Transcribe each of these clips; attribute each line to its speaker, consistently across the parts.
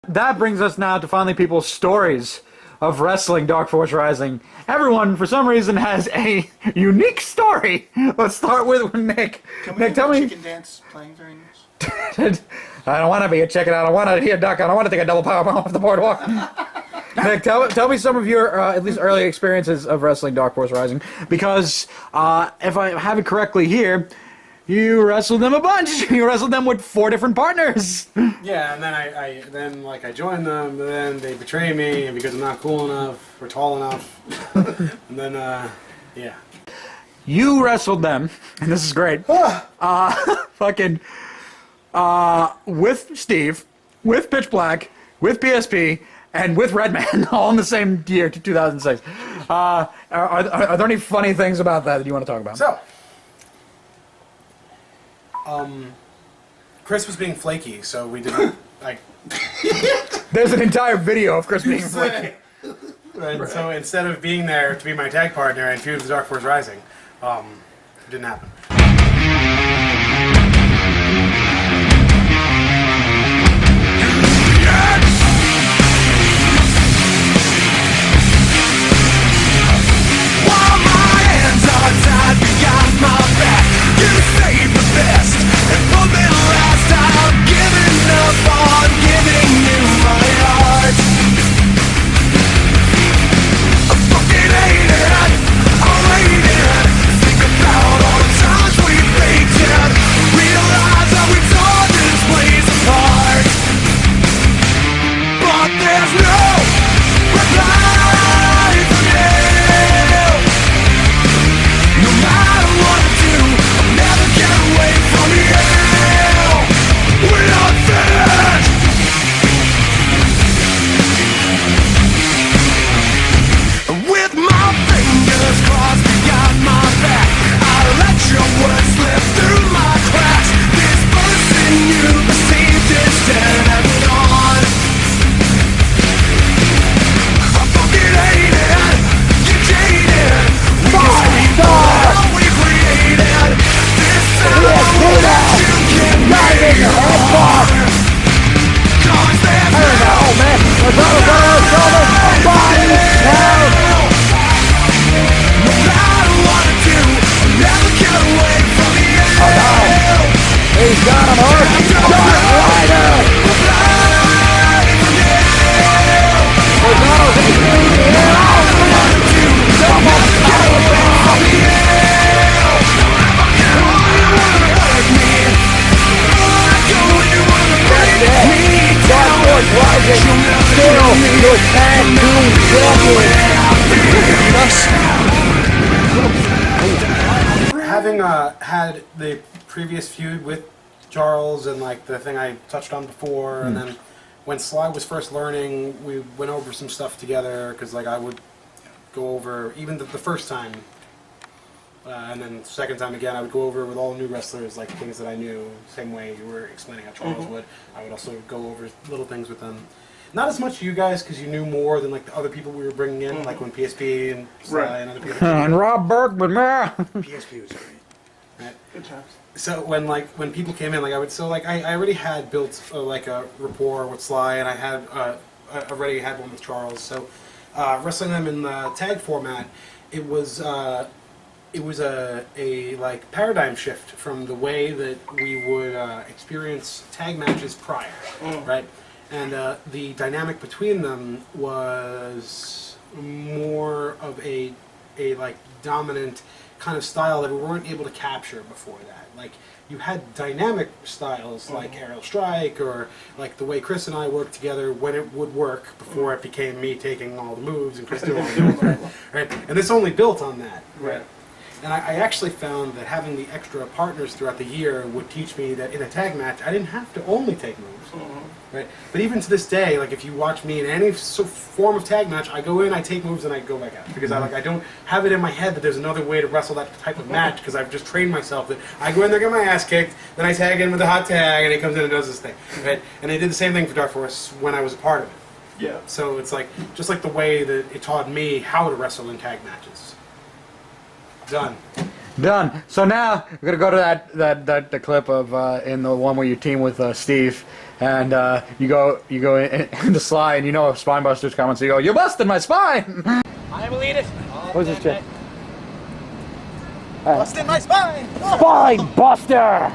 Speaker 1: That brings us now to finally people's stories of wrestling Dark Force Rising. Everyone, for some reason, has a unique story. Let's start with Nick.
Speaker 2: Can we
Speaker 1: Nick,
Speaker 2: have
Speaker 1: tell
Speaker 2: a
Speaker 1: me.
Speaker 2: chicken dance playing during this?
Speaker 1: I don't want to be a chicken. I don't want to be a duck. I don't want to take a double powerbomb off the boardwalk. Nick, tell me some of your at least early experiences of wrestling Dark Force Rising, because if I have it correctly here, you wrestled them a bunch. You wrestled them with 4 different partners.
Speaker 3: Yeah, and then I joined them, and then they betray me, and because I'm not cool enough or tall enough, and then yeah.
Speaker 1: You wrestled them, and this is great. Fucking with Steve, with Pitch Black, with PSP, and with Redman, all in the same year, 2006. Are there any funny things about that you want to talk about?
Speaker 3: So, Chris was being flaky, so we didn't like.
Speaker 1: There's an entire video of Chris being flaky.
Speaker 3: And so instead of being there to be my tag partner and feud with Dark Force Rising, it didn't happen.
Speaker 4: While my hands are tied behind my back, you saved the best and put me last. I've given up on giving you my heart. I fucking hate it, I hate it. Think about all the times we faked it. Realize how we tore this place apart. But there's no reply from you. No matter what I do, I'll never get away from you. We're not finished. With my fingers crossed behind my back, I let your words slip through my cracks. This person you perceived is dead and gone. I fucking hate it. You jaded. We created this time that you can make more. 'Cause there's no matter what I do, I'll never get away from you.
Speaker 1: He's got him hard. Dark Rider!
Speaker 3: Having had the previous feud with Charles and like the thing I touched on before, and then when Sly was first learning, we went over some stuff together because like I would go over even the first time, and then the second time again I would go over with all new wrestlers like things that I knew. Same way you were explaining how Charles would. I would also go over little things with them. Not as much you guys because you knew more than like the other people we were bringing in, like when PSP and Sly and other people.
Speaker 1: And Rob Burke, but man.
Speaker 3: PSP was great. Right. Good times. So when people came in, like I already had built like a rapport with Sly, and I had already had one with Charles. So wrestling them in the tag format, it was a like paradigm shift from the way that we would experience tag matches prior, right? And the dynamic between them was more of a like dominant kind of style that we weren't able to capture before that. Like you had dynamic styles like Aerial Strike or like the way Chris and I worked together when it would work before it became me taking all the moves and Chris doing all the moves, right? And this only built on that, right? And I actually found that having the extra partners throughout the year would teach me that in a tag match, I didn't have to only take moves, right? But even to this day, like if you watch me in any form of tag match, I go in, I take moves, and I go back out because I don't have it in my head that there's another way to wrestle that type of match because I've just trained myself that I go in there, get my ass kicked, then I tag in with a hot tag, and he comes in and does this thing, right? And they did the same thing for Dark Force when I was a part of it.
Speaker 2: Yeah.
Speaker 3: So it's like just like the way that it taught me how to wrestle in tag matches. Done.
Speaker 1: Done. So now we're gonna go to that clip of in the one where you team with Steve, and you go into Sly, and you know if Spinebuster's coming, so you go, "You busted my spine!"
Speaker 2: I believe it.
Speaker 1: What's this shit?
Speaker 2: Busted my spine.
Speaker 1: Spine Buster!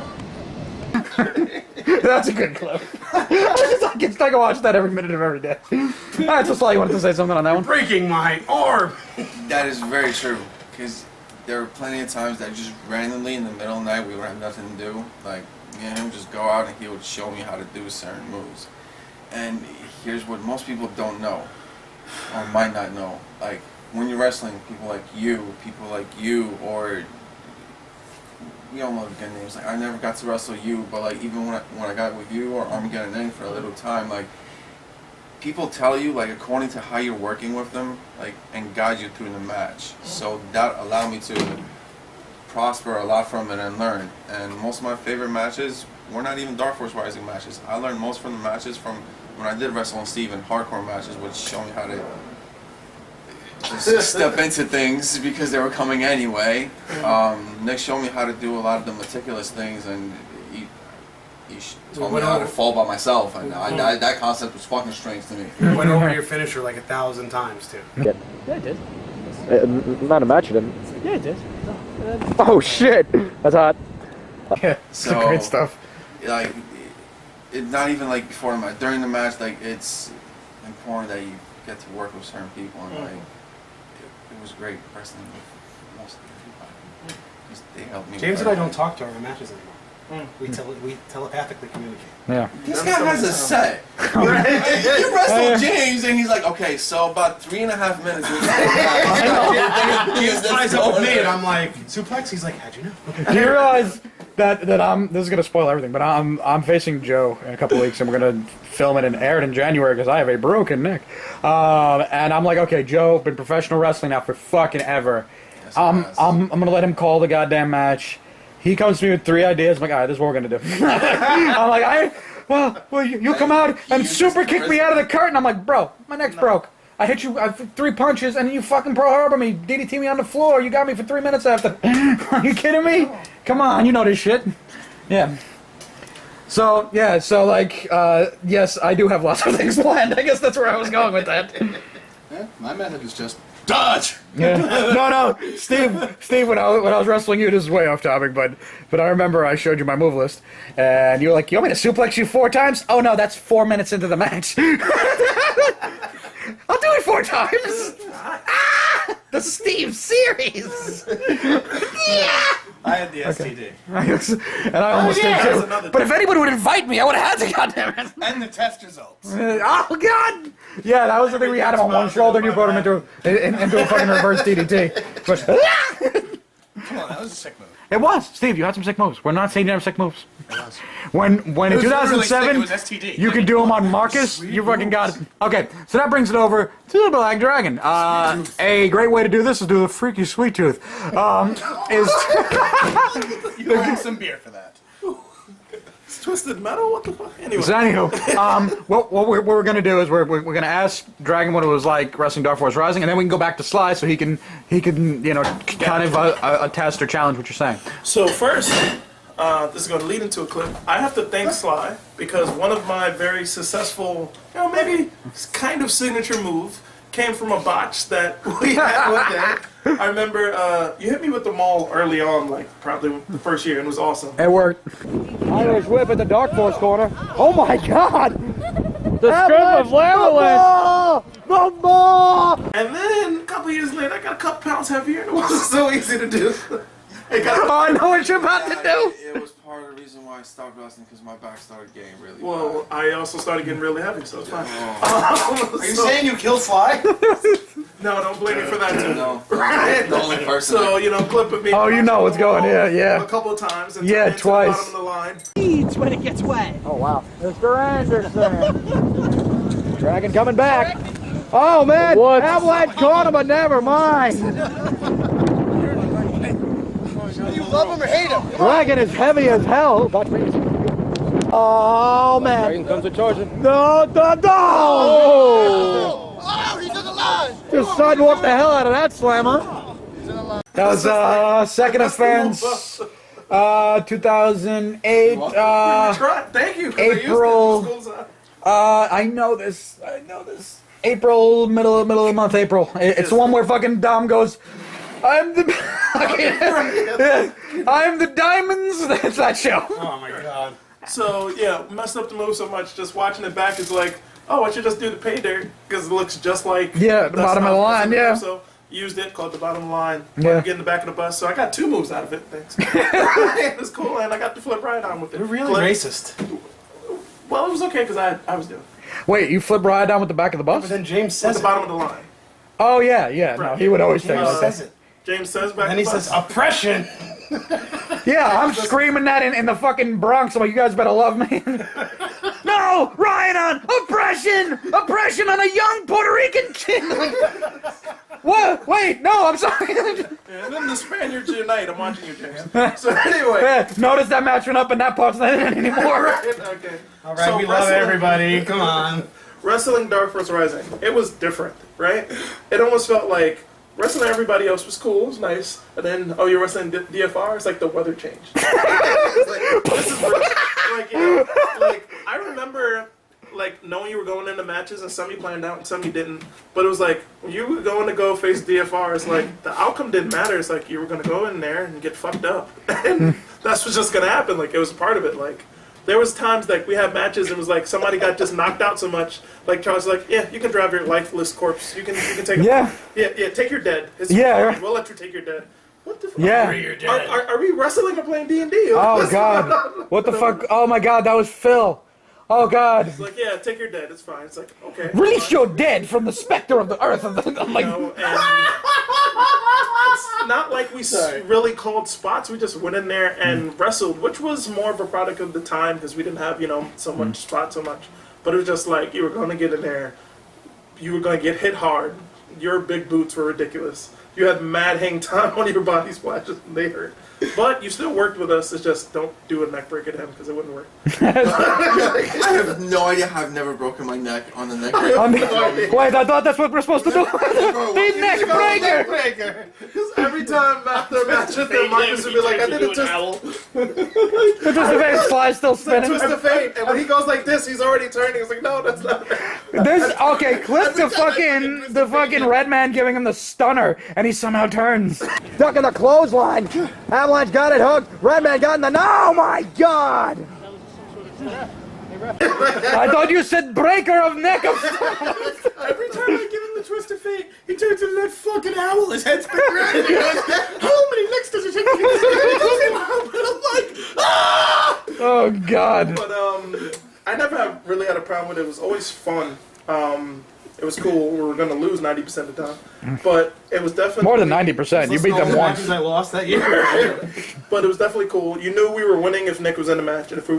Speaker 1: That's a good clip. I can watch that every minute of every day. Alright, so Sly, you wanted to say something on that one?
Speaker 3: Breaking my arm.
Speaker 5: That is very true, because there were plenty of times that just randomly in the middle of the night we would have nothing to do. Like, me and him would just go out and he would show me how to do certain moves. And here's what most people don't know, or might not know. Like, when you're wrestling, people like you, or we all know good names. Like, I never got to wrestle you, but like even when I got with you or Armageddon for a little time, like people tell you like according to how you're working with them, like and guide you through the match. So that allowed me to prosper a lot from it and learn. And most of my favorite matches were not even Dark Force Rising matches. I learned most from the matches from when I did wrestle on Steve in hardcore matches, which showed me how to just step into things because they were coming anyway. Nick showed me how to do a lot of the meticulous things, and he told me how to fall by myself, and that concept was fucking strange to me.
Speaker 3: You went over your finisher like 1,000 times too.
Speaker 2: Yeah, it did.
Speaker 1: Not a match, it didn't.
Speaker 2: Yeah, it did.
Speaker 1: Oh shit! That's hot. Yeah,
Speaker 5: So
Speaker 1: great stuff.
Speaker 5: Like, it's not even like before the match. During the match, like it's important that you get to work with certain people, and like it was great wrestling with most of everybody. They helped me.
Speaker 3: James and I don't talk during the matches anymore. We telepathically communicate.
Speaker 1: Yeah.
Speaker 5: This guy has a set. You wrestle James, and he's like, okay, so about 3.5 minutes.
Speaker 3: He ties up with me, and I'm like, suplex. He's like, how'd you know?
Speaker 1: Do you realize that I'm? This is gonna spoil everything, but I'm facing Joe in a couple weeks, and we're gonna film it and air it in January because I have a broken neck. And I'm like, okay, Joe, been professional wrestling now for fucking ever. I'm gonna let him call the goddamn match. He comes to me with 3 ideas. I'm like, all right, this is what we're gonna do. I'm like, well, you come out and super kick me out of the curtain. I'm like, bro, my neck's broke. I hit you 3 punches, and you fucking Pearl Harbor me, DDT me on the floor. You got me for 3 minutes after. Are you kidding me? Come on, you know this shit. Yeah. So, yeah, like, yes, I do have lots of things planned. I guess that's where I was going with that.
Speaker 6: Yeah, my method is just dodge.
Speaker 1: Yeah. No, Steve, when I was wrestling you, this is way off topic, but I remember I showed you my move list, and you were like, you want me to suplex you 4 times? Oh no, that's 4 minutes into the match. I'll do it 4 times. The Steve series. Yeah.
Speaker 2: I had the STD.
Speaker 1: And I almost did too.
Speaker 2: another
Speaker 1: But if anybody would invite me, I would have had to, goddammit.
Speaker 2: And the test results.
Speaker 1: Oh god! Yeah, that was the thing. We had him on one shoulder, and you brought him into a fucking reverse DDT. But,
Speaker 2: Come on, that was a sick move.
Speaker 1: it was, Steve. You had some sick moves. We're not saying you have sick moves. When in
Speaker 2: was literally sick,
Speaker 1: 2007
Speaker 2: it was STD.
Speaker 1: you could do them on Marcus, you fucking got it. Okay, so that brings it over to the Black Dragon. A great way to do this is do the freaky sweet tooth. Is
Speaker 2: You owe some beer for that. It's Twisted Metal? What the fuck? Anyway.
Speaker 1: So anywho, what we're gonna do is we're gonna ask Dragon what it was like wrestling Dark Force Rising, and then we can go back to Sly so he can kind of attest or challenge what you're saying.
Speaker 7: So first, this is going to lead into a clip. I have to thank Sly because one of my very successful, maybe kind of signature move came from a botch that we had one day. I remember you hit me with the maul early on, like probably the first year, and it was awesome.
Speaker 1: It worked. Irish whip at the Dark Force corner. Oh my God! The strip of avalanche.
Speaker 7: And then a couple years later, I got a couple pounds heavier, and it wasn't so easy to do.
Speaker 1: Oh, I know what you're about to do.
Speaker 5: It was part of the reason why I stopped wrestling, because my back started getting really
Speaker 7: Well, I also started getting really heavy, so it's fine.
Speaker 5: bad.
Speaker 2: Are you saying you killed Sly?
Speaker 7: No, don't blame me for that too.
Speaker 5: No,
Speaker 7: Right?
Speaker 5: the only person.
Speaker 7: So, clip at me.
Speaker 1: Oh, you know what's going. Yeah.
Speaker 7: A couple of times. And
Speaker 1: Yeah,
Speaker 7: turned into
Speaker 1: twice.
Speaker 7: The bottom of the line.
Speaker 2: It's when it gets wet.
Speaker 1: Oh wow, Mr. Anderson. Dragon coming back. Oh man, avalanche caught him, but never mind.
Speaker 2: You love him or hate him?
Speaker 1: Dragon is heavy as hell. Watch me. Oh man. Dragon comes to charge him. No.
Speaker 2: Oh, he's on the line.
Speaker 1: Just sidewalked the hell out of that slammer. That was second offense. 2008.
Speaker 7: Thank you. 'cause I used it in
Speaker 1: April.
Speaker 7: the school zone.
Speaker 1: I know this. April, middle of the month, April. It's the one where fucking Dom goes, I'm the I'm the diamonds. It's that show.
Speaker 3: Oh my god.
Speaker 7: So yeah, messed up the move so much. Just watching it back is like, oh, I should just do the pay dirt because it looks just like
Speaker 1: Yeah, the
Speaker 7: that's
Speaker 1: bottom of
Speaker 7: how
Speaker 1: the
Speaker 7: it's
Speaker 1: line,
Speaker 7: in
Speaker 1: yeah.
Speaker 7: So used it, called the bottom of the line.
Speaker 1: Yeah.
Speaker 7: Get in the back of the bus. So I got 2 moves out of it. Thanks. It was cool, and I got the flip right on with it.
Speaker 3: You're really
Speaker 7: Flip.
Speaker 3: racist.
Speaker 7: Well, it was okay because I was doing it.
Speaker 1: Wait, you flip ride down with the back of the
Speaker 3: But
Speaker 1: bus?
Speaker 3: then James
Speaker 7: At
Speaker 3: says
Speaker 7: the
Speaker 3: it.
Speaker 7: bottom of the line.
Speaker 1: Oh yeah. No, he would always take
Speaker 3: James
Speaker 1: it.
Speaker 3: says it.
Speaker 7: James says back.
Speaker 3: Then
Speaker 7: of
Speaker 3: he
Speaker 7: the bus.
Speaker 3: says oppression.
Speaker 1: Yeah, I'm screaming that in the fucking Bronx. I'm like, you guys better love me. No, Ryan on oppression on a young Puerto Rican kid. What? Wait, no, I'm sorry.
Speaker 7: And then the Spaniards unite. I'm watching you, James. So anyway.
Speaker 1: Yeah, notice that matching up and that part's not in it anymore.
Speaker 7: Okay.
Speaker 3: All right,
Speaker 7: So
Speaker 3: we love
Speaker 7: wrestling-
Speaker 3: everybody. Come on.
Speaker 7: Wrestling Dark Force Rising, it was different, right? It almost felt like wrestling everybody else was cool, it was nice, and then, oh, you're wrestling DFR, it's like the weather changed. It's like, this is like, you know, like, I remember, like, knowing you were going into matches, and some you planned out and some you didn't, but it was like, when you were going to go face DFR, it's like, the outcome didn't matter, it's like, you were going to go in there and get fucked up, and that's what's just going to happen, like, it was a part of it, like, there was times like we had matches and it was like somebody got just knocked out so much. Like Charles was like, yeah, you can drive your lifeless corpse. You can take it.
Speaker 1: Yeah.
Speaker 7: Yeah, take your dead. It's
Speaker 1: Yeah.
Speaker 7: fine. We'll let you take your dead. What the fuck?
Speaker 1: Yeah.
Speaker 7: Are we wrestling or playing D&D?
Speaker 1: Oh god. What the fuck? Oh my god, that was Phil. Oh god.
Speaker 7: It's like, yeah, take your dead. It's fine. It's like, okay.
Speaker 1: Release
Speaker 7: fine.
Speaker 1: your dead from the specter of the earth. I'm like,
Speaker 7: You know, and it's not like we really called spots. We just went in there and wrestled, which was more of a product of the time because we didn't have, you know, so much spots so much. But it was just like you were going to get in there, you were going to get hit hard. Your big boots were ridiculous. You had mad hang time on your body splashes and they hurt. But you still worked with us. It's just don't do a neck break at him because it wouldn't work.
Speaker 5: I have no idea how I've never broken my neck on the neck.
Speaker 1: wait, I thought that's what we're supposed to do. The neck breaker.
Speaker 7: Because every time after a match, Marcus would be like, I did it just
Speaker 1: But just the face fly still spinning.
Speaker 7: twist of fate. And when he goes like this, he's already turning. He's like, no, that's not.
Speaker 1: There's okay. Clip the fucking red man giving him the stunner, and he somehow turns. Ducking the clothesline. Avalanche got it hooked. Red man got in the. Oh my god! I thought you said breaker of neck of.
Speaker 7: Every time I give him the twist of fate,
Speaker 3: He turns into that fucking owl. His head's big red. He goes, how many licks does it take to get this? I'm like, ah!
Speaker 1: Oh god.
Speaker 7: but I never really had a problem with it. It was always fun. It was cool. We were gonna lose 90% of the time, but it was definitely
Speaker 1: More than 90%. You beat them once.
Speaker 3: Matches I lost that year.
Speaker 7: But it was definitely cool. You knew we were winning if Nick was in the match, and if he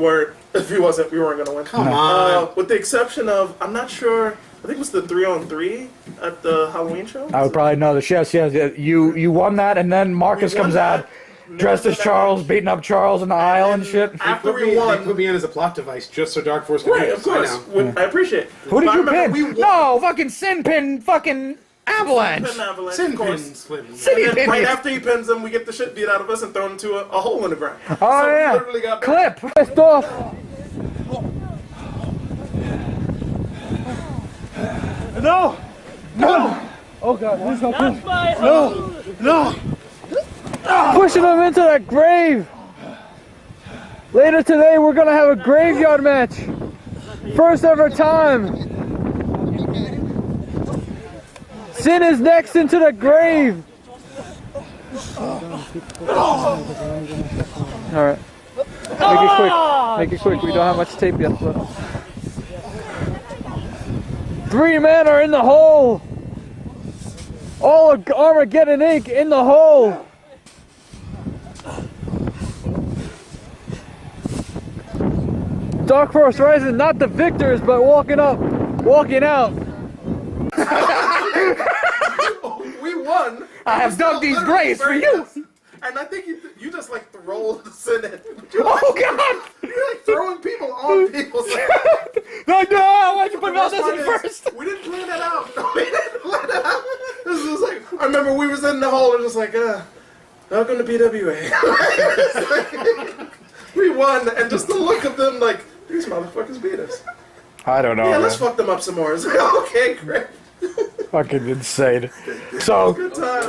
Speaker 7: wasn't, we weren't gonna win.
Speaker 3: Come on.
Speaker 7: With the exception of, I'm not sure. I think it was the 3-on-3 at the Halloween show.
Speaker 1: I would probably know this. Yes. You won that, and then Marcus
Speaker 7: We won
Speaker 1: comes out,
Speaker 7: that.
Speaker 1: dressed as Charles, beating up Charles in the aisle and shit.
Speaker 7: After we
Speaker 3: They
Speaker 7: won,
Speaker 3: put me in as a plot device just so Dark Force could
Speaker 7: right?
Speaker 3: do
Speaker 7: Of
Speaker 3: this.
Speaker 7: course,
Speaker 3: I know.
Speaker 7: I appreciate.
Speaker 1: Who did
Speaker 7: But I
Speaker 1: you
Speaker 7: remember
Speaker 1: pin?
Speaker 7: we won.
Speaker 1: No, fucking Sin pin, fucking Avalanche.
Speaker 7: Pin Avalanche,
Speaker 3: Sin
Speaker 7: of course.
Speaker 3: pins, Flynn.
Speaker 1: City
Speaker 7: And then
Speaker 1: pin.
Speaker 7: right after he pins them, we get the shit beat out of us and thrown into a hole in the ground.
Speaker 1: Oh
Speaker 7: So we
Speaker 1: yeah.
Speaker 7: literally got back.
Speaker 1: Clip. Pissed off. No. Oh god, please don't push. No. Pushing him into that grave. Later today, we're gonna have a graveyard match. First ever time. Sin is next into the grave. All right. Make it quick. Make it quick. We don't have much tape yet left. 3 men are in the hole. All of Armageddon Inc. in the hole. Dark Force Rising, not the victors, but walking out.
Speaker 7: We won.
Speaker 1: I have dug these graves for you.
Speaker 7: And I think you just like throw the sin in.
Speaker 1: Oh God!
Speaker 7: You're like throwing people on people.
Speaker 1: No, why'd you put all this in first?
Speaker 7: We didn't plan that out. We didn't plan that out. This was like, I remember we was in the hole and just like, Welcome to BWA. We won, and just the look of them, like, these motherfuckers beat us.
Speaker 1: I don't know.
Speaker 7: Yeah,
Speaker 1: man.
Speaker 7: let's fuck them up some more. It's like, okay, great.
Speaker 1: Fucking insane. So,
Speaker 7: Good time.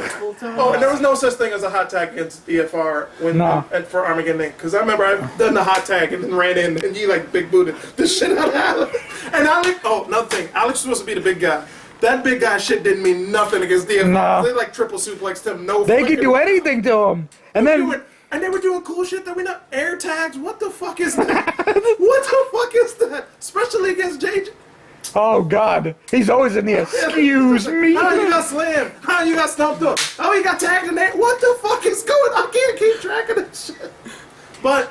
Speaker 7: Oh, and there was no such thing as a hot tag against EFR when and for Armageddon Inc. Because I remember I've done the hot tag and then ran in and he like big booted the shit out of Alex. And Alex, oh, another thing, Alex was supposed to be the big guy. That big guy shit didn't mean nothing against DFR.
Speaker 1: No.
Speaker 7: They like triple suplexed him. No,
Speaker 1: they could do anything to him. And then,
Speaker 7: and they were doing cool shit that we know. Air tags. What the fuck is that? What the fuck is that? Especially against JJ.
Speaker 1: oh god, he's always in the excuse me.
Speaker 7: How you got slammed? How you got stumped up? Oh, you got tagged in there? What the fuck is going on? I can't keep track of this shit. But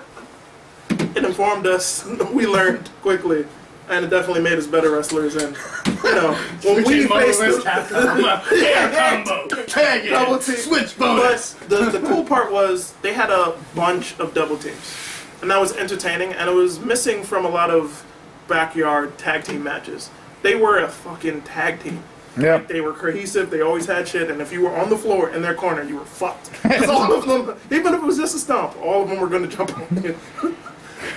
Speaker 7: it informed us. We learned quickly. And it definitely made us better wrestlers. And, you know, when we faced
Speaker 6: combo, tag it,
Speaker 7: double team.
Speaker 6: switch bonus.
Speaker 7: But the cool part was they had a bunch of double teams. And that was entertaining. And it was missing from a lot of backyard tag team matches. They were a fucking tag team.
Speaker 1: Yep.
Speaker 7: They were cohesive. They always had shit. And if you were on the floor in their corner, you were fucked. Because all of them, even if it was just a stomp, all of them were going to jump on you.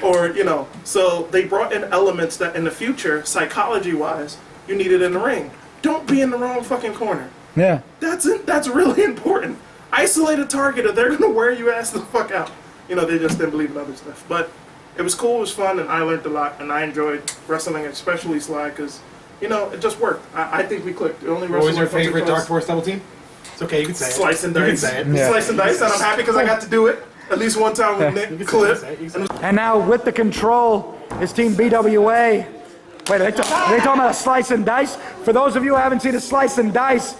Speaker 7: Or, you know, so they brought in elements that in the future, psychology-wise, you needed in the ring. Don't be in the wrong fucking corner.
Speaker 1: Yeah.
Speaker 7: That's really important. Isolate a target or they're going to wear you ass the fuck out. You know, they just didn't believe in other stuff. But it was cool, it was fun, and I learned a lot, and I enjoyed wrestling, especially Sly, because, you know, it just worked. I think we clicked. The only
Speaker 3: What was your
Speaker 7: wrestler
Speaker 3: favorite Dark Force double team? It's okay, you can say it.
Speaker 7: Slice and
Speaker 3: You can
Speaker 7: dice.
Speaker 3: say it.
Speaker 1: Yeah.
Speaker 7: Slice and dice, and I'm happy because I got to do it at least one time with
Speaker 3: You
Speaker 7: Nick
Speaker 3: can
Speaker 7: Clip.
Speaker 3: say it, you can say it.
Speaker 1: And now with the control is Team BWA. Wait, are they talking about a slice and dice? For those of you who haven't seen a slice and dice,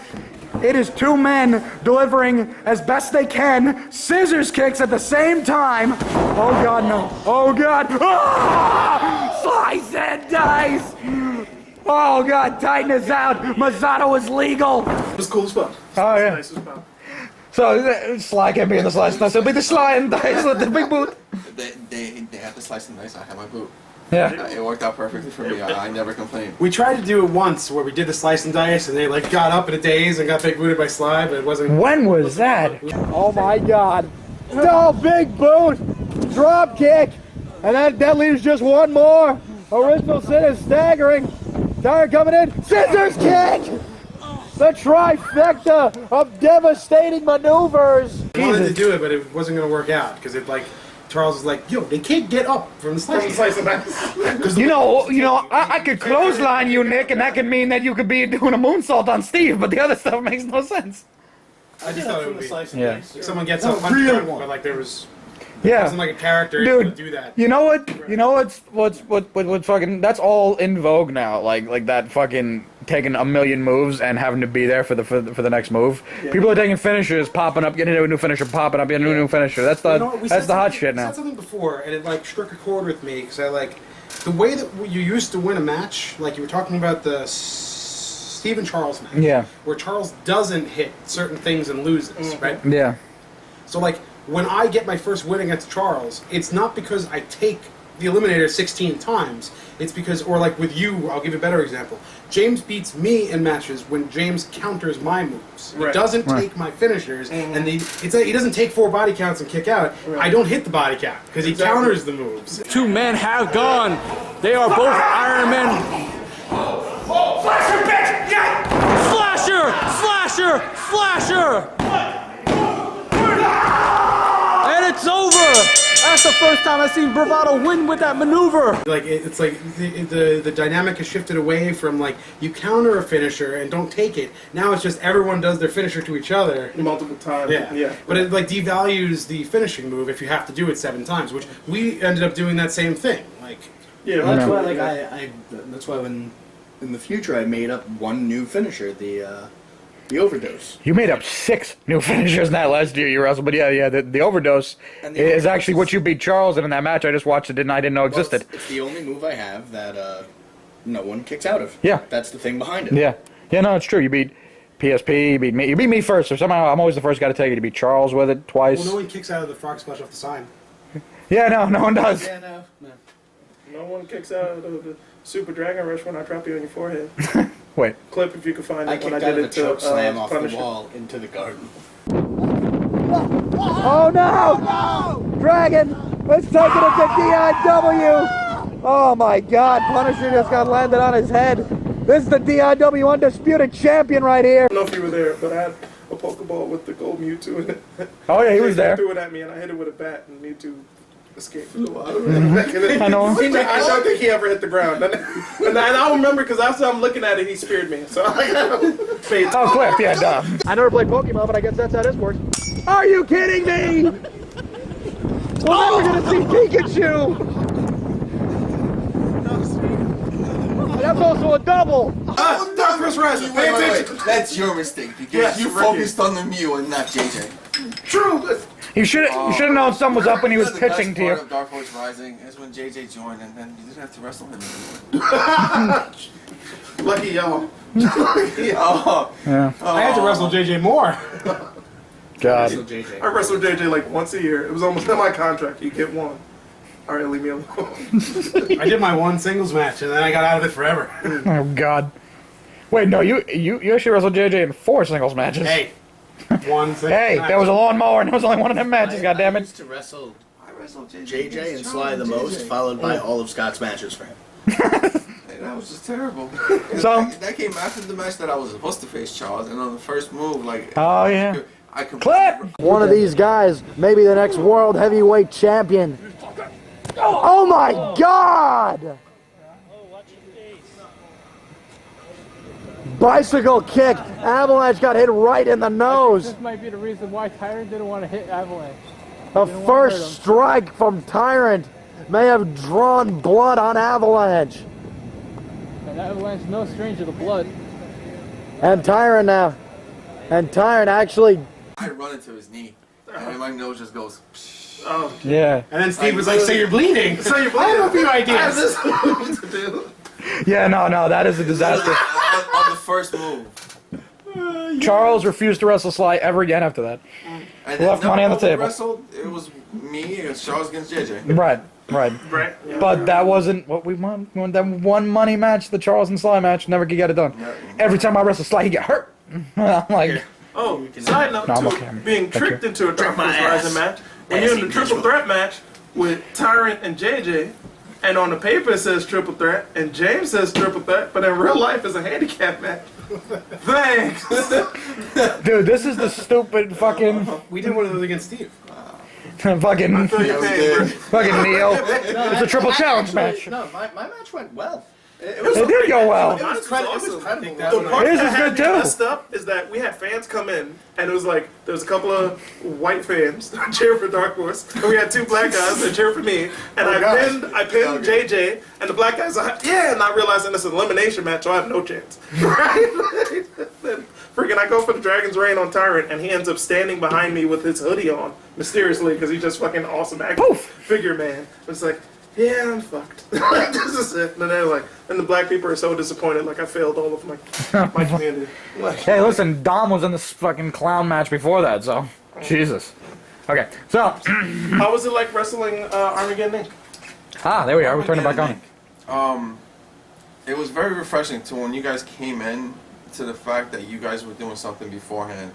Speaker 1: it is two men delivering as best they can scissors kicks at the same time. Oh god, no. Oh god. Ah! Slice and dice. Oh god, Titan is out. Mazzato is legal.
Speaker 7: It was cool as fuck.
Speaker 1: Oh yeah.
Speaker 7: Nice as fuck.
Speaker 1: So Sly can't be in the slice and dice. It'll be the Sly and dice with the big boot.
Speaker 5: They had the slice and dice. I had my boot.
Speaker 1: Yeah.
Speaker 5: It worked out perfectly for me. I never complained.
Speaker 3: We tried to do it once where we did the slice and dice and they like got up in a daze and got big booted by Sly, but it wasn't.
Speaker 1: When was that? Oh my god. No, big boot. Drop kick. And that leaves just one more. Original Sin is staggering. Tiger coming in. Scissors kick. The trifecta of devastating maneuvers.
Speaker 3: We wanted to
Speaker 1: Jesus.
Speaker 3: do it, but it wasn't going to work out because it like Charles was like, "Yo, they can't get up from the slice."
Speaker 7: Slice and dice.
Speaker 1: You know, I could clothesline you, Nick, and that could mean that you could be doing a moonsault on Steve, but the other stuff makes no sense.
Speaker 3: I just thought it would be.
Speaker 1: Yeah.
Speaker 3: Like, someone gets up, punch drunk, but like there was.
Speaker 1: Yeah.
Speaker 3: Wasn't like a character
Speaker 1: Dude,
Speaker 3: to do that.
Speaker 1: You know what? You know what's fucking? That's all in vogue now. Like that fucking taking a million moves and having to be there for the next move. Yeah. People are taking finishers, popping up, getting a new finisher, popping up, getting a new finisher. That's the that's the hot shit
Speaker 3: We
Speaker 1: now.
Speaker 3: said something before, and it like struck a chord with me because I like the way that you used to win a match. Like you were talking about the Steve and Charles match.
Speaker 1: Yeah.
Speaker 3: Where Charles doesn't hit certain things and loses, right?
Speaker 1: Yeah.
Speaker 3: So like when I get my first win against Charles, it's not because I take the Eliminator 16 times. It's because, or like with you, I'll give you a better example. James beats me in matches when James counters my moves. He doesn't take my finishers, and he doesn't take 4 body counts and kick out. I don't hit the body count because he counters the moves.
Speaker 8: Two men have gone. They are both Iron Men. Slasher, bitch! Yeah! Slasher! Slasher! Slasher! And it's over! That's the first time I've seen Bravado win with that maneuver.
Speaker 3: Like it's like the dynamic has shifted away from like you counter a finisher and don't take it. Now it's just everyone does their finisher to each other
Speaker 7: Multiple times.
Speaker 3: Yeah. But it like devalues the finishing move if you have to do it 7 times, which we ended up doing that same thing. Like
Speaker 7: Yeah.
Speaker 6: Well, that's why, like, that's why when in the future I made up one new finisher, the overdose.
Speaker 1: You made up 6 new finishers in that last year you wrestled, but yeah, the overdose
Speaker 6: And the
Speaker 1: is
Speaker 6: overdose
Speaker 1: actually what you beat Charles in that match I just watched. I didn't know
Speaker 6: Well,
Speaker 1: existed.
Speaker 6: it's the only move I have that no one kicks out of.
Speaker 1: Yeah.
Speaker 6: That's the thing behind it.
Speaker 1: Yeah, no, it's true. You beat PSP, you beat me. You beat me first, so somehow I'm always the first guy to take it. You beat Charles with it twice.
Speaker 3: well, no one kicks out of the frog splash off the sign.
Speaker 1: Yeah, no one does.
Speaker 6: Yeah, no.
Speaker 7: No one kicks out of the Super Dragon Rush when I drop you on your forehead.
Speaker 1: Wait.
Speaker 7: Clip if you can find it
Speaker 6: I
Speaker 7: when
Speaker 6: kicked
Speaker 7: I
Speaker 6: out
Speaker 7: did
Speaker 6: of the
Speaker 7: it to
Speaker 6: choke slam off the
Speaker 7: Punisher.
Speaker 6: wall into the garden.
Speaker 1: Oh no! Dragon is taking it to DIW. Oh my God! Punisher just got landed on his head. This is the DIW undisputed champion right here.
Speaker 7: I don't know if you were there, but I had a Pokeball with the gold Mewtwo in it.
Speaker 1: Oh yeah, he was there.
Speaker 7: Threw it at me, and I hit it with a bat, and Mewtwo escaped.
Speaker 1: I know.
Speaker 7: I don't think he ever hit the ground. And I don't remember because after I'm looking at it, he speared me. So I got paid.
Speaker 1: Oh, Cliff, yeah, duh. I never played Pokemon, but I guess that's how this works. Are you kidding me? Well, now we're gonna see Pikachu. That's also a double.
Speaker 7: Dark Horse Rising. Pay attention.
Speaker 5: That's your mistake because
Speaker 7: Yes,
Speaker 5: you
Speaker 7: right
Speaker 5: focused on the Mew and not JJ.
Speaker 7: True.
Speaker 1: You should have known something was up when he was
Speaker 5: The
Speaker 1: pitching
Speaker 5: best
Speaker 1: to
Speaker 5: part
Speaker 1: you.
Speaker 5: of Dark Horse Rising is when JJ joined and then you didn't have to wrestle him anymore.
Speaker 7: Lucky y'all.
Speaker 5: Oh,
Speaker 1: Yeah.
Speaker 3: I had to wrestle JJ more.
Speaker 1: God.
Speaker 6: JJ.
Speaker 7: I wrestled JJ like once a year. It was almost in my contract. You get one. All right, leave me alone.
Speaker 3: I did my one singles match and then I got out of it forever.
Speaker 1: Oh God. Wait, no, you actually wrestled JJ in 4 singles matches.
Speaker 3: Hey, one singles
Speaker 1: Hey,
Speaker 3: match.
Speaker 1: there was a lawnmower and there was only one of them matches.
Speaker 6: I
Speaker 1: goddammit.
Speaker 6: used to wrestle
Speaker 5: I wrestled
Speaker 6: JJ and Sly the most, followed by all of Scott's matches for him.
Speaker 5: Hey, that was just terrible.
Speaker 1: So-
Speaker 5: that came after the match that I was supposed to face Charles, and on the first move, like
Speaker 1: Oh yeah.
Speaker 5: I could
Speaker 1: Clip! One of these guys, maybe the next world heavyweight champion. Oh my God! Bicycle kick. Avalanche got hit right in the nose.
Speaker 9: This might be the reason why Tyrant didn't want to hit Avalanche.
Speaker 1: The first strike from Tyrant may have drawn blood on Avalanche.
Speaker 9: And Avalanche no stranger to blood.
Speaker 1: And Tyrant now. And Tyrant actually.
Speaker 5: I run into his knee, and my nose just goes.
Speaker 7: Oh,
Speaker 1: Yeah.
Speaker 3: And then Steve was like, so you're bleeding.
Speaker 7: so you're
Speaker 3: I have a few
Speaker 7: I have
Speaker 3: ideas.
Speaker 7: this move to do.
Speaker 1: Yeah, no, that is a disaster.
Speaker 5: on the first move.
Speaker 1: Charles refused to wrestle Sly ever again after that.
Speaker 5: And
Speaker 1: Left money on the table.
Speaker 5: Wrestled, it was me against Charles against JJ.
Speaker 1: Right.
Speaker 7: Right. Yeah.
Speaker 1: But that wasn't what we won. We won that one money match, the Charles and Sly match, never could get it done. Every time I wrestle Sly, he get hurt. I'm like,
Speaker 7: Oh, side note
Speaker 1: No, I'm
Speaker 7: too,
Speaker 1: okay.
Speaker 7: being
Speaker 1: Thank
Speaker 7: tricked
Speaker 1: you.
Speaker 7: into a Dark Horse Rising match. When you're in the triple threat match with Tyrant and JJ, and on the paper it says triple threat, and James says triple threat, but in real life it's a handicap match. Thanks.
Speaker 1: dude, this is the stupid fucking
Speaker 3: We did one of those against Steve.
Speaker 1: fucking
Speaker 7: Feel your pain, bro.
Speaker 1: fucking Neo. It's a triple challenge match.
Speaker 6: No, my match went well.
Speaker 1: It did go well.
Speaker 7: It was awesome.
Speaker 3: credible.
Speaker 7: The part
Speaker 1: His
Speaker 7: that
Speaker 1: is
Speaker 7: had
Speaker 1: good
Speaker 7: me
Speaker 1: too.
Speaker 7: messed up is that we had fans come in, and it was like there was a couple of white fans that cheered for Dark Horse, and we had 2 black guys that cheered for me, and I pinned JJ, and the black guys like, yeah, and I realized this is an elimination match, so I have no chance. Right? Then freaking, I go for the Dragon's Reign on Tyrant, and he ends up standing behind me with his hoodie on, mysteriously, because he's just fucking awesome action figure man. It's like, yeah, I'm fucked. Like, this is it. And they're like, and the black people are so disappointed, like I failed all of my community. Like,
Speaker 1: Hey, listen, Dom was in this fucking clown match before that, so Jesus. Okay, so
Speaker 7: how was it like wrestling Armageddon Inc.?
Speaker 1: there we are. We're turning it back on.
Speaker 5: It was very refreshing to when you guys came in to the fact that you guys were doing something beforehand.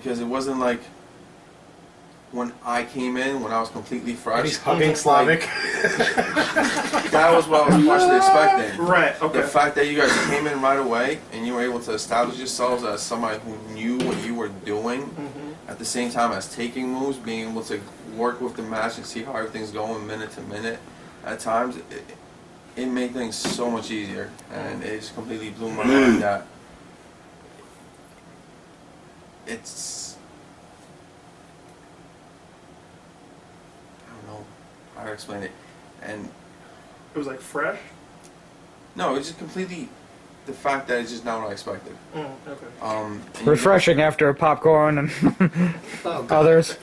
Speaker 5: because it wasn't like when I came in, when I was completely fresh.
Speaker 3: He's hugging Slavic.
Speaker 5: That was what I was partially expecting.
Speaker 7: Right, okay.
Speaker 5: The fact that you guys came in right away and you were able to establish yourselves as somebody who knew what you were doing, at the same time as taking moves, being able to work with the match and see how everything's going minute to minute, at times, it made things so much easier. And it just completely blew my mind that it's... I don't know how to explain it. And
Speaker 7: It was like fresh?
Speaker 5: no, it's just completely the fact that it's just not what I expected.
Speaker 7: Okay.
Speaker 5: And you
Speaker 1: Refreshing after popcorn and others.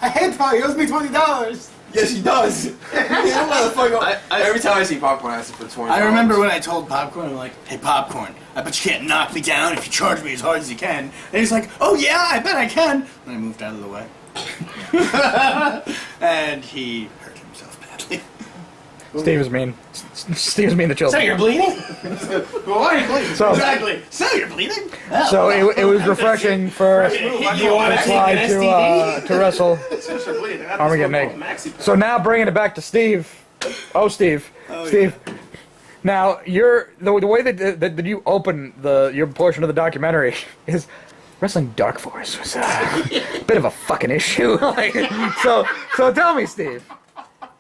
Speaker 3: I hate Paul. He owes me $20.
Speaker 5: Yes, he does. Yeah, motherfucker. Every time I see popcorn, I ask him for $20.
Speaker 6: I remember when I told Popcorn, I'm like, hey, Popcorn, I bet you can't knock me down if you charge me as hard as you can. And he's like, oh, yeah, I bet I can. And I moved out of the way. And he hurt himself badly.
Speaker 1: Steve is mean. Steve's mean to
Speaker 6: So
Speaker 1: children.
Speaker 6: you're bleeding? Why are you bleeding?
Speaker 1: So-
Speaker 6: Exactly. So you're bleeding?
Speaker 1: So it was refreshing for
Speaker 6: You want to
Speaker 1: Sly
Speaker 6: take an STD?
Speaker 1: to wrestle.
Speaker 7: Since you're bleeding,
Speaker 1: Arm again, Nick. So now bringing it back to Steve. Oh, Steve. Steve.
Speaker 6: Yeah.
Speaker 1: Now the way that you open your portion of the documentary is wrestling Dark Force was a bit of a fucking issue. so tell me, Steve.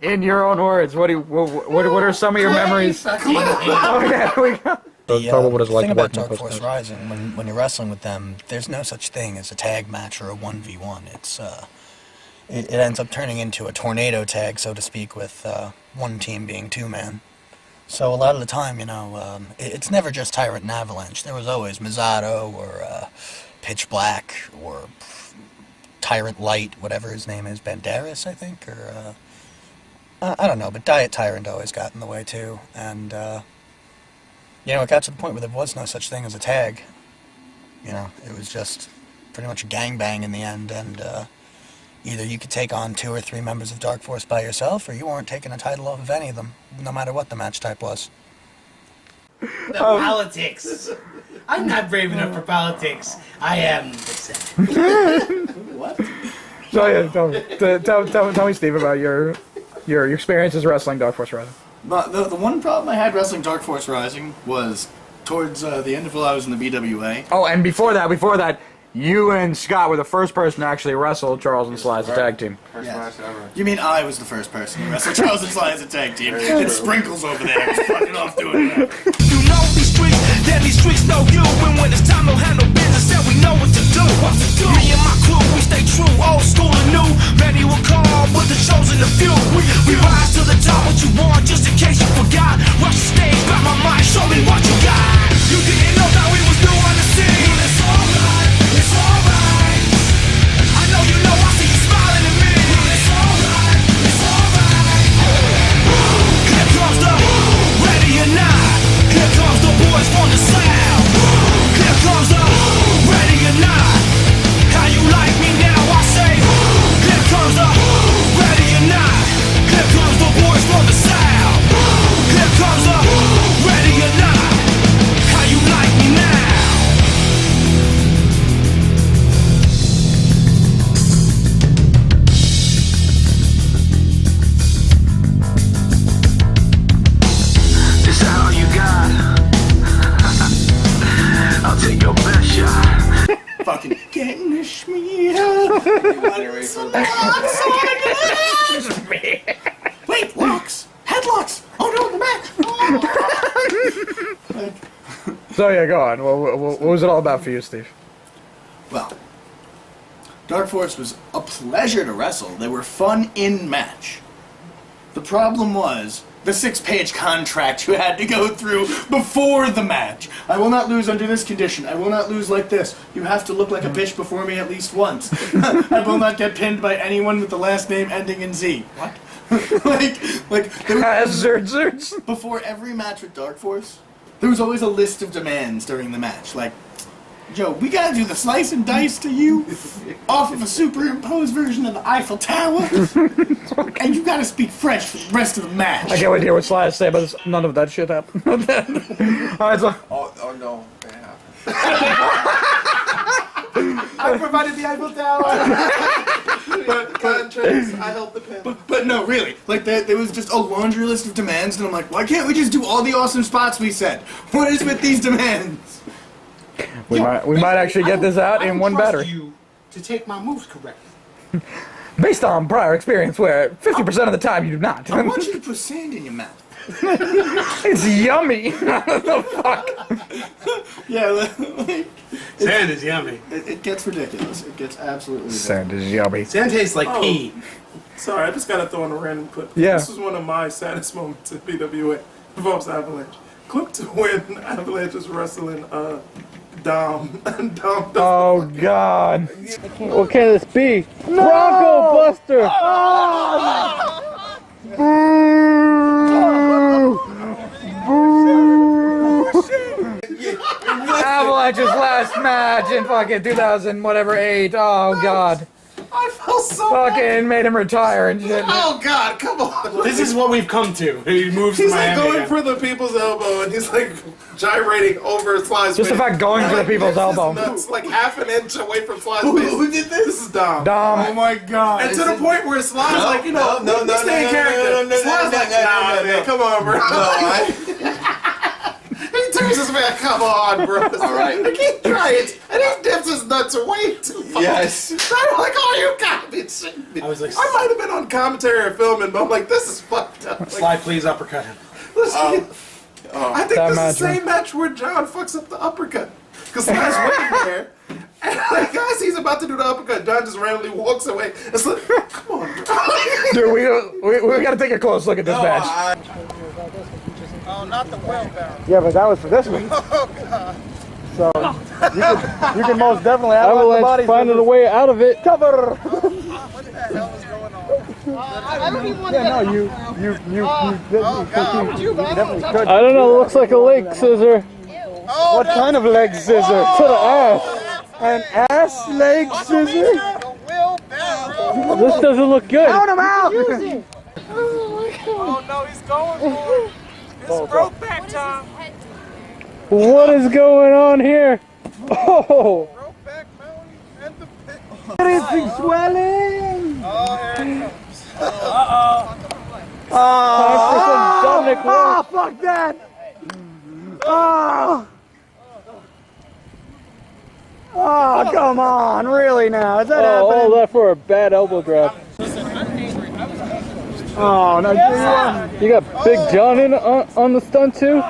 Speaker 1: In your own words, what are some of your memories? Oh yeah, we go. Tell me what it's like
Speaker 10: thing about
Speaker 1: working
Speaker 10: Dark
Speaker 1: with
Speaker 10: Force
Speaker 1: those
Speaker 10: Rising, when you're wrestling with them, there's no such thing as a tag match or a 1v1. It's it ends up turning into a tornado tag, so to speak, with one team being two-man. So a lot of the time, it's never just Tyrant and Avalanche. There was always Mizzato or Pitch Black or Tyrant Light, whatever his name is, Banderas, I think, or I don't know, but Diet Tyrant always got in the way too, and it got to the point where there was no such thing as a tag. It was just pretty much a gangbang in the end, and either you could take on 2 or 3 members of Dark Force by yourself, or you weren't taking a title off of any of them, no matter what the match type was.
Speaker 6: The politics. I'm not brave enough for politics. I am the Senate. What?
Speaker 1: So yeah, tell me, Steve, about your experiences wrestling Dark Force Rising.
Speaker 6: But the one problem I had wrestling Dark Force Rising was towards the end of while I was in the BWA.
Speaker 1: Oh, and before that, you and Scott were the first person to actually wrestle Charles and Sly as a tag team.
Speaker 5: First match ever.
Speaker 6: You mean I was the first person to wrestle Charles and Sly as a tag team? And Sprinkles over there was fucking off doing that.
Speaker 4: You know these streets, then these streets know you. And when it's time to handle business, then we know what to do. Me and my crew, we stay true, old school and new. Many will call, but the chosen a few. We rise to the top, what you want, just in case you forgot. Rush the stage, grab my mic, show me what you got. You didn't know that we was new on the scene. It's alright, it's alright. I know you know, I see you smiling at me. It's alright, it's alright. Here comes the ready or not. Here comes the boys from the south. Here comes the ready or not. How you like me now? I say. Here comes the ready or not. Here comes the boys from the south. Here comes the ready or not. How you like me now? Is that all you got? I'll take your best shot.
Speaker 6: Fucking getting the schmear. Wait, locks! Headlocks! Oh no, the mat!
Speaker 1: So yeah, go on. What was it all about for you, Steve?
Speaker 6: Well, Dark Force was a pleasure to wrestle. They were fun in match. The problem was the 6-page contract you had to go through before the match. I will not lose under this condition. I will not lose like this. You have to look like a bitch before me at least once. I will not get pinned by anyone with the last name ending in Z. What? like there was, before every match with Dark Force, there was always a list of demands during the match. Like, Joe, we gotta do the slice and dice to you off of a superimposed version of the Eiffel Tower, and you gotta speak French for the rest of the match.
Speaker 1: I can't wait to hear what Sly has to say about this. None of that shit happened. Alright, so
Speaker 5: Oh no, it happened.
Speaker 6: I provided the Eiffel Tower.
Speaker 7: But contracts, I helped the pen.
Speaker 6: But no, really, like there was just a laundry list of demands, and I'm like, why can't we just do all the awesome spots we said? What is with these demands?
Speaker 1: We might actually get this out in one battery.
Speaker 3: You to take my moves correctly.
Speaker 1: Based on prior experience, where 50% of the time you do not.
Speaker 6: I want you to put sand in your mouth.
Speaker 1: It's yummy. What the fuck?
Speaker 6: Yeah, like,
Speaker 3: Sand is yummy.
Speaker 6: it gets ridiculous. It gets absolutely ridiculous.
Speaker 1: Sand is yummy.
Speaker 3: Sand tastes like
Speaker 7: Oh.
Speaker 3: pee.
Speaker 7: Sorry, I just gotta throw in a random clip.
Speaker 1: Yeah.
Speaker 7: This was one of my saddest moments in BWA. Involves Avalanche. Clip to when Avalanche is wrestling Dom. And Dom does
Speaker 1: Oh God.
Speaker 9: What can this be? Bronco Buster!
Speaker 1: Avalanche's last match in fucking 2000 whatever 8. Oh God.
Speaker 7: I felt so bad.
Speaker 1: Fucking made him retire and shit.
Speaker 7: Oh God, come on.
Speaker 3: This is what we've come to. He moves
Speaker 7: He's
Speaker 3: to
Speaker 7: like
Speaker 3: Miami
Speaker 7: going
Speaker 3: again.
Speaker 7: for the people's elbow, and he's like gyrating over Sly's
Speaker 1: Just the
Speaker 7: face.
Speaker 1: fact going for the people's
Speaker 7: This is
Speaker 1: elbow.
Speaker 7: nuts, like half an inch away from Sly's face.
Speaker 6: Who did this?
Speaker 7: This is Dom.
Speaker 1: Dom.
Speaker 6: Oh my god.
Speaker 7: And to the point where Sly's like, you know,
Speaker 5: no,
Speaker 7: we stay in character. Sly's like, nah, man, come on, bro. He turns his back, come on, bro.
Speaker 5: All right.
Speaker 7: I can't try it. And he dips his nuts way too far.
Speaker 5: Yes.
Speaker 7: I'm like, oh, you gotta be shitting me.
Speaker 3: I was like,
Speaker 7: I might have been on commentary or filming, but I'm like, this is fucked up. Like,
Speaker 3: Sly, please uppercut him.
Speaker 7: listen, I think
Speaker 1: That
Speaker 7: this is
Speaker 1: match,
Speaker 7: the same match where John fucks up the uppercut. Because Sly's waiting there. And like, guys, he's about to do the uppercut. John just randomly walks away. It's like, come on, bro.
Speaker 1: Dude, we gotta take a close look at this match.
Speaker 2: Oh, not the wheelbarrow.
Speaker 1: Yeah, but that was for this one.
Speaker 2: Oh, God.
Speaker 1: So you can most definitely have the body
Speaker 9: Avalanche finding a way out of it.
Speaker 1: cover.
Speaker 2: What the hell is going on?
Speaker 11: I don't even want
Speaker 1: Yeah, no,
Speaker 11: to.
Speaker 1: you definitely could.
Speaker 9: I don't know, it looks like a leg scissor.
Speaker 2: Oh,
Speaker 1: What kind of leg scissor?
Speaker 9: To the ass.
Speaker 1: An ass leg scissor?
Speaker 2: the wheelbarrow.
Speaker 9: This doesn't look good.
Speaker 1: Count him out!
Speaker 2: Oh, no, he's going for it. It's broke back time.
Speaker 9: What is going on here? Oh!
Speaker 2: Broke back Melanie and the pit.
Speaker 1: Anything swelling?
Speaker 2: Oh, here it comes.
Speaker 9: Time for some Dominic West.
Speaker 1: Fuck that! Oh! Oh, come on, really now? Is that
Speaker 9: Oh, all
Speaker 1: happening?
Speaker 9: that for a bad elbow drop.
Speaker 1: Oh, no,
Speaker 9: You got Big John in on the stunt too.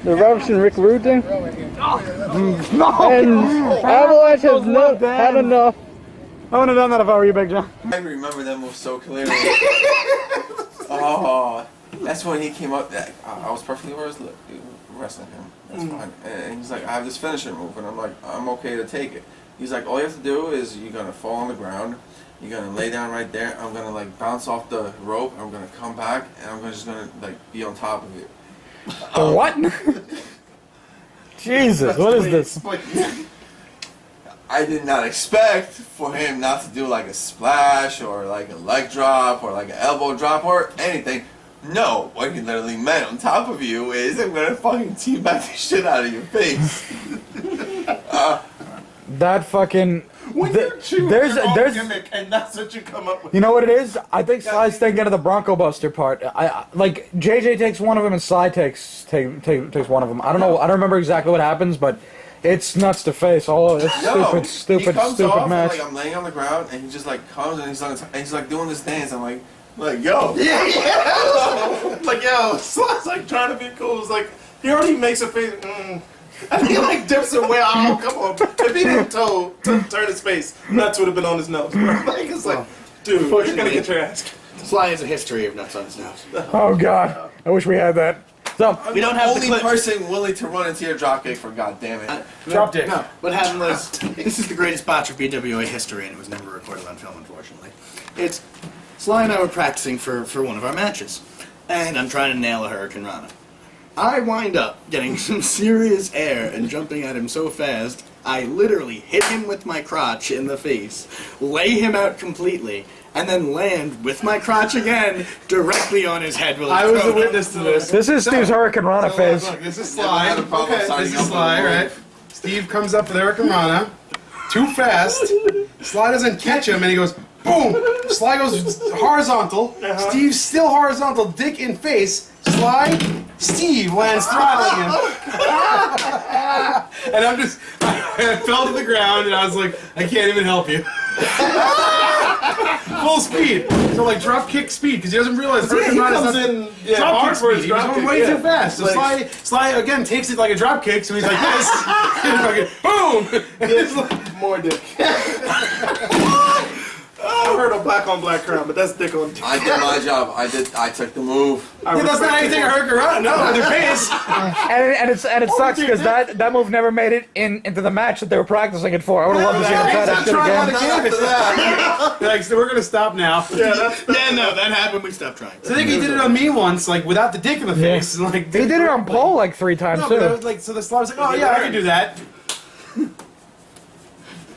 Speaker 9: The Ravishing Rick Rude thing.
Speaker 1: no!
Speaker 9: And Avalanche has not had enough.
Speaker 1: I wouldn't have done that if I were you, Big John.
Speaker 5: I remember that move so clearly. Oh, that's when he came up. I was perfectly wrestling him. That's fine. And he's like, I have this finisher move, and I'm like, I'm okay to take it. He's like, all you have to do is you're gonna fall on the ground. You're gonna lay down right there. I'm gonna like bounce off the rope. I'm gonna come back, and I'm just gonna like be on top of it.
Speaker 1: What? Jesus, what is this?
Speaker 5: I did not expect for him not to do like a splash or like a leg drop or like an elbow drop or anything. No, what he literally meant on top of you is I'm gonna fucking teabag the shit out of your face.
Speaker 1: That fucking...
Speaker 7: When you choose
Speaker 1: there's
Speaker 7: your own gimmick, and that's what you come up with.
Speaker 1: You know what it is? I think Sly's thinking of the Bronco Buster part. I like JJ takes one of them and Sly takes one of them. I don't know. I don't remember exactly what happens, but it's nuts to face. Oh, it's
Speaker 5: No,
Speaker 1: stupid
Speaker 5: he comes off
Speaker 1: match.
Speaker 5: And, like I'm laying on the ground and he just like comes and he's like doing this dance. I'm like yo,
Speaker 7: Yeah. Like, yo, Sly's like trying to be cool. It's like, he already makes a face. And he like dips away. Oh, come on. If he didn't turn his face, nuts would have been on his nose. Bro. Like, it's like, dude, you're gonna get your ass.
Speaker 6: Sly has a history of nuts on his nose.
Speaker 1: Oh God, I wish we had that. So
Speaker 6: We don't have the
Speaker 5: only
Speaker 6: clip.
Speaker 5: person willing to run into your dropkick for goddamn it.
Speaker 3: Drop dick.
Speaker 6: No, what happened was, this is the greatest botch of BWA history, and it was never recorded on film, unfortunately. It's, Sly and I were practicing for one of our matches, and I'm trying to nail a Hurricane Rana. I wind up getting some serious air and jumping at him so fast, I literally hit him with my crotch in the face, lay him out completely, and then land with my crotch again directly on his head.
Speaker 3: I was a witness to this.
Speaker 1: this is Steve's Hurricane Rana phase.
Speaker 3: Look, this is
Speaker 5: Never
Speaker 3: Sly.
Speaker 5: had a problem
Speaker 3: Okay,
Speaker 5: signing
Speaker 3: this
Speaker 5: up
Speaker 3: is
Speaker 5: for
Speaker 3: Sly,
Speaker 5: the
Speaker 3: right? Steve comes up with Eric Rana. too fast. Sly doesn't catch him, and he goes, boom! Sly goes horizontal. Steve's still horizontal, dick in face. Sly, Steve lands throttling him. And I fell to the ground, and I was like, I can't even help you. Full speed. So like drop kick speed, because he doesn't realize
Speaker 7: He comes in
Speaker 3: drop
Speaker 7: hard
Speaker 3: kick
Speaker 7: for
Speaker 3: speed.
Speaker 7: his
Speaker 3: He was
Speaker 7: drop
Speaker 3: going
Speaker 7: kick,
Speaker 3: way
Speaker 7: yeah.
Speaker 3: too fast. So
Speaker 7: Like-
Speaker 3: Sly again takes it like a drop kick, so he's like this. And fucking boom! And it's like,
Speaker 7: More dick. I heard a black on black crime, but that's dick on dick.
Speaker 5: I did my job. I took the move.
Speaker 3: yeah, that's not anything I hurt around. No, their face.
Speaker 1: And it sucks because that move never made it into the match that they were practicing it for. I would have loved to see them try that shit again.
Speaker 5: After that.
Speaker 3: They're like, so we're gonna stop now.
Speaker 7: Yeah, that's
Speaker 6: Yeah, no, that happened. We stopped trying.
Speaker 3: So I think he did it on me once, like without the dick in the face. And, like,
Speaker 1: He did it on Paul like 3 times
Speaker 3: No, but I was
Speaker 1: too.
Speaker 3: like, so the Sly was like, oh yeah, I can do that.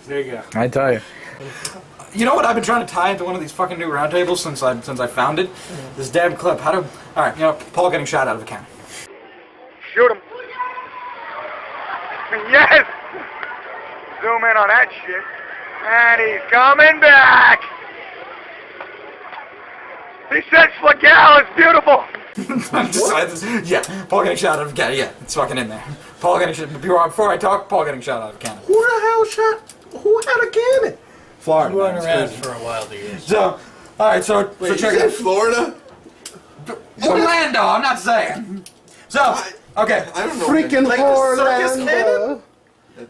Speaker 3: There you go.
Speaker 1: I tell you. You know what I've been trying to tie into one of these fucking new roundtables since I found it? This damn clip. How do... Alright, you know, Paul getting shot out of a cannon.
Speaker 11: Shoot him. Yes! Zoom in on that shit. And he's coming back! He said Slagal is beautiful!
Speaker 1: Yeah, Paul getting shot out of a cannon. Yeah, it's fucking in there. Paul getting shot... Before I talk, Paul getting shot out of a cannon.
Speaker 7: Who the hell shot? Who had a cannon?
Speaker 1: Florida.
Speaker 10: Going
Speaker 1: man, it's
Speaker 10: around
Speaker 1: crazy.
Speaker 10: for a while these.
Speaker 1: So, alright, so check it out.
Speaker 5: Florida?
Speaker 1: Orlando, I'm not saying. So, okay.
Speaker 5: I don't know.
Speaker 2: Freaking
Speaker 7: Like the circus cannon?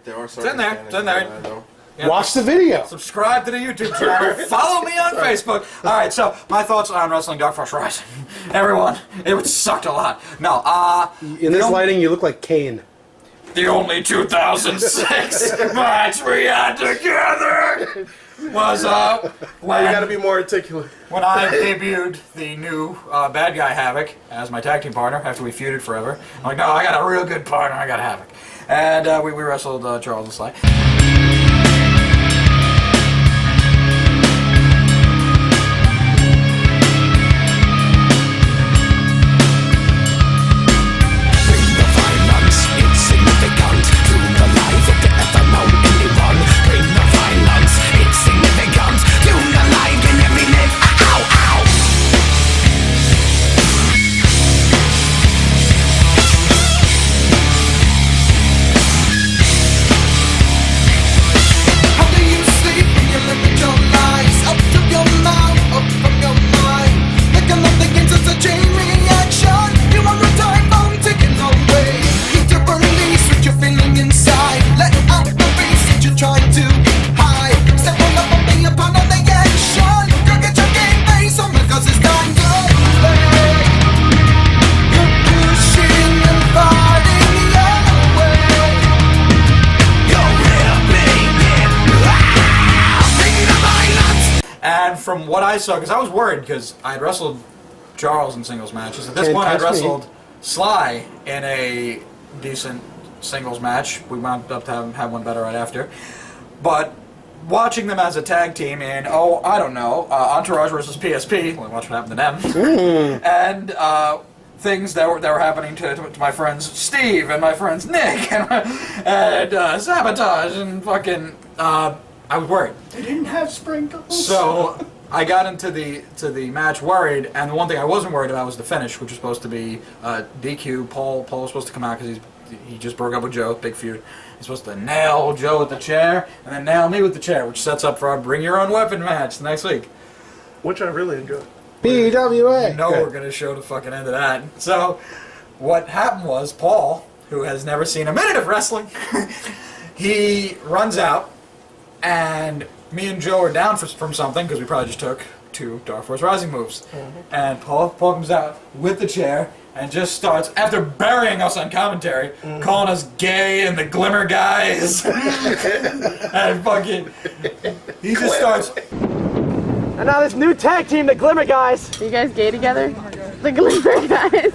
Speaker 5: There are
Speaker 1: It's in there. It's in there. Yeah.
Speaker 2: Watch the video.
Speaker 1: Subscribe to the YouTube channel. Follow me on Facebook. All right, so my thoughts on Wrestling Dark Force Rising. Everyone, it sucked a lot. No,
Speaker 2: In this lighting, you look like Kane.
Speaker 1: the only 2006 match we had together was when
Speaker 7: You gotta be more articulate.
Speaker 1: when I debuted the new bad guy Havoc as my tag team partner after we feuded forever. I'm like, no, I got a real good partner. I got Havoc, and we wrestled Charles and Sly. From what I saw, because I was worried because I had wrestled Charles in singles matches. At this
Speaker 2: Can't
Speaker 1: point, I had
Speaker 2: touch me.
Speaker 1: wrestled Sly in a decent singles match. We wound up to have one better right after. But watching them as a tag team in, I don't know, Entourage versus PSP, watch what happened to them, and things that were happening to my friends Steve and my friends Nick and Sabotage and fucking, I was worried.
Speaker 6: They didn't have sprinkles.
Speaker 1: So I got into the match worried, and the one thing I wasn't worried about was the finish, which was supposed to be DQ. Paul was supposed to come out because he just broke up with Joe, big feud. He's supposed to nail Joe with the chair, and then nail me with the chair, which sets up for a Bring Your Own Weapon match next week.
Speaker 7: Which I really enjoyed.
Speaker 2: BWA.
Speaker 1: You know we're gonna show the fucking end of that. So what happened was Paul, who has never seen a minute of wrestling, he runs out, and me and Joe are down from something because we probably just took 2 Dark Force Rising moves. And Paul comes out with the chair and just starts, after burying us on commentary, calling us gay and the Glimmer guys. And fucking, he just starts.
Speaker 11: And now this new tag team, the Glimmer Guys.
Speaker 12: Are you guys gay together? The Glimmer Guys.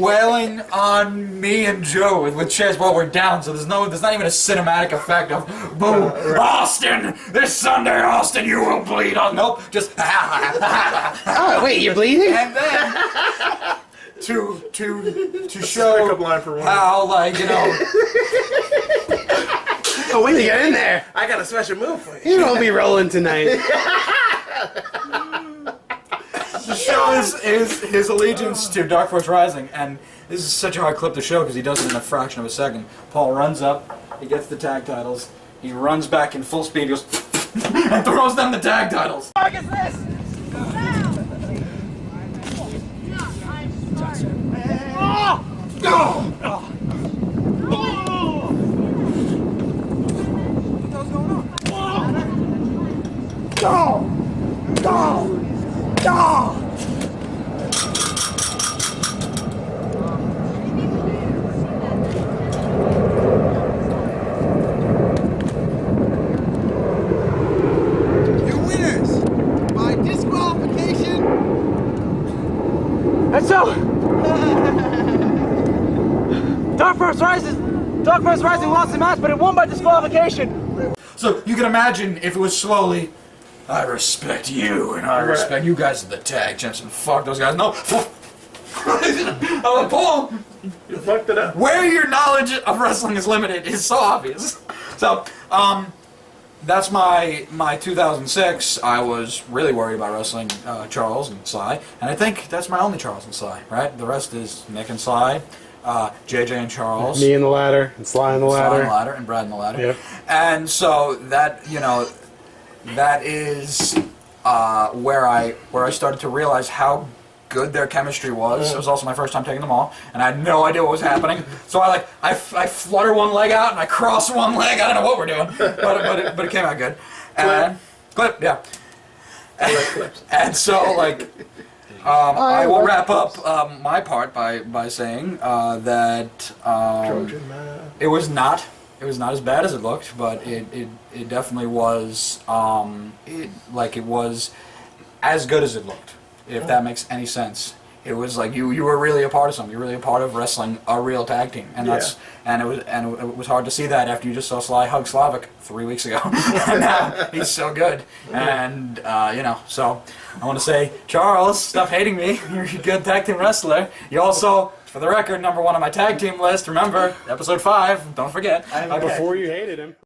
Speaker 1: Wailing on me and Joe with chairs while we're down, so there's not even a cinematic effect of boom, Austin, this Sunday, Austin, you will bleed on. Nope, just
Speaker 2: Oh, wait, you're bleeding?
Speaker 1: and then to show
Speaker 7: Pickup line for one.
Speaker 1: how, like, you know,
Speaker 3: Oh, wait to get in there.
Speaker 7: I got a special move for you.
Speaker 3: You won't be rolling tonight.
Speaker 1: The show is his allegiance to Dark Force Rising, and this is such a hard clip to show because he does it in a fraction of a second. Paul runs up, he gets the tag titles, he runs back in full speed, goes and throws them the tag titles.
Speaker 4: What is this?
Speaker 11: Your winners by disqualification.
Speaker 1: And so, Dark Force Rising lost the match, but it won by disqualification. So you can imagine if it was slowly, I respect you, and I respect you guys are the tag champs, and fuck those guys. No, I'm like, Paul,
Speaker 7: You fucked it up.
Speaker 1: where your knowledge of wrestling is limited is so obvious. So, that's my 2006. I was really worried about wrestling Charles and Sly, and I think that's my only Charles and Sly, right? The rest is Nick and Sly, JJ and Charles.
Speaker 3: Me in the ladder, and Sly in the
Speaker 1: Sly
Speaker 3: ladder.
Speaker 1: in the ladder, and Brad in the ladder.
Speaker 3: Yep.
Speaker 1: And so that, you know, that is where I started to realize how good their chemistry was. It was also my first time taking them all, and I had no idea what was happening. So I flutter one leg out and I cross one leg. I don't know what we're doing, but it came out good. And clip, yeah. And so like. I will wrap up my part by saying that it was not as bad as it looked, but it definitely was it was as good as it looked, if that makes any sense. It was like you were really a part of something. You were really a part of wrestling a real tag team, and it was hard to see that after you just saw Sly hug Slavic 3 weeks ago. And now he's so good, and you know. So I want to say, Charles, stop hating me. You're a good tag team wrestler. You also, for the record, #1 on my tag team list. Remember, episode 5. Don't forget.
Speaker 3: Before you hated him.